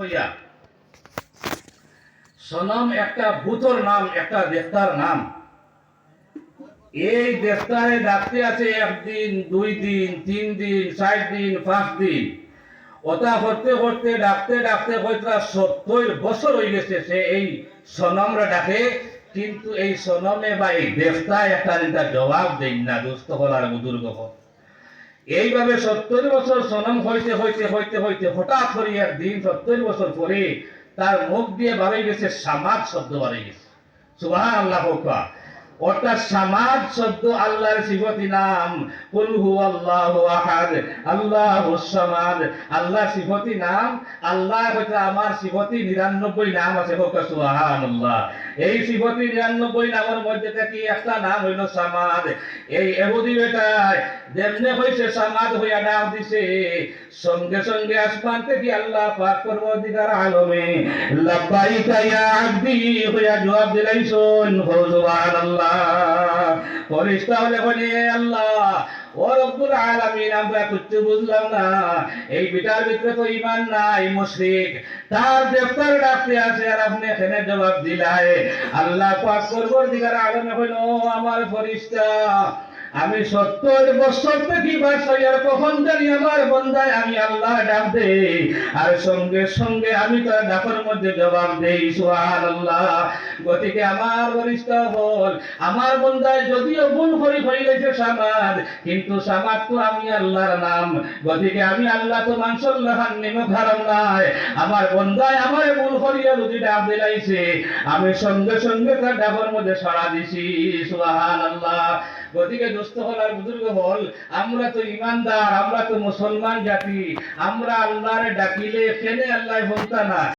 হইয়া সনম একটা ভূতর নাম, একটা দেবতার নাম। এই দেবতারে ডাকতে আছে একদিন, 2 দিন, 3 দিন, 60 দিন, 5 দিন। ওটা করতে করতে ডাকতে ডাকতে হয়তো 70 বছর হয়ে গেছে সে এই সনমরা ডাকে, কিন্তু এই সনমে বা এই দেবতায় একটা জবাব দেন না। দুস্থ হলার বুজুর্গ হল এইভাবে 70 বছর সনম হইতে হইতে হইতে হইতে হঠাৎ করে একদিন 70 বছর পরে তার মুখ দিয়ে বাড়ে গেছে সামাদ শব্দ বাড়ে গেছে। সুবহানাল্লাহ। অর্থাৎ সামাদ শব্দ আল্লাহর সিফতি নাম। কুল হুয়াল্লাহু আহাদ আল্লাহুস সামাদ, আল্লাহ সিফতি নাম। আল্লাহ হইতে আমার সিফতি 99 নাম আছে। হোক সুবহানাল্লাহ। এই সিফতি 99 নামের মধ্যে থেকে একটা নাম হইল সামাদ। এই ইহুদি বেটায় যেমনে হইছে সামাদ হইয়া ডাক দিছে, সঙ্গে সঙ্গে আসমান থেকে আল্লাহ পাক পরওয়ারদিগার আলমে লাব্বাইকা ইয়া আবদি হইয়া জবাব দিলাইছেন। সুবহানাল্লাহ। ফেরেশতা হলে বলে আল্লাহ ও রব্বুল আলামিন, আমরা কিচ্ছু বুঝলাম না। এই বিটার ভিতরে তো ঈমান নাই, মুশরিক। তার দেবতার ডাকতে আছে আর আপনি এখানে জবাব দিলাই। আল্লাহ পাক পরওয়ারদিগার আলমে হইল আমার ফেরেশতা, আমি 70 বছর থেকে বাসাইয়ার কখন জানি আমার বন্দায় আমি আল্লাহ ডাক দেই, আর সঙ্গে সঙ্গে আমি তার ডাকের মধ্যে জবাব দেই। সুবহানাল্লাহ। গতিকে আমার বরিষ্ঠ হল আমার বন্দায় যদিও ভুল করি হইলেছে সামাদ, কিন্তু সামাদ তো আমি আল্লাহর নাম। গতিকে আমি আল্লাহ তো মানসুল্লাহান নিমক হারাম নাই। আমার বন্দায় আমার ভুল করিয়া যদি ডাক দিলাইছে, আমি সঙ্গে সঙ্গে তার ডাকের মধ্যে সাড়া দিছি। সুবহানাল্লাহ। গতিকে দুস্থ হলার বুজুর্গ হল, আমরা তো ইমানদার, আমরা তো মুসলমান জাতি। আমরা আল্লাহরে ডাকিলে কেনে আল্লাহ বলতা না।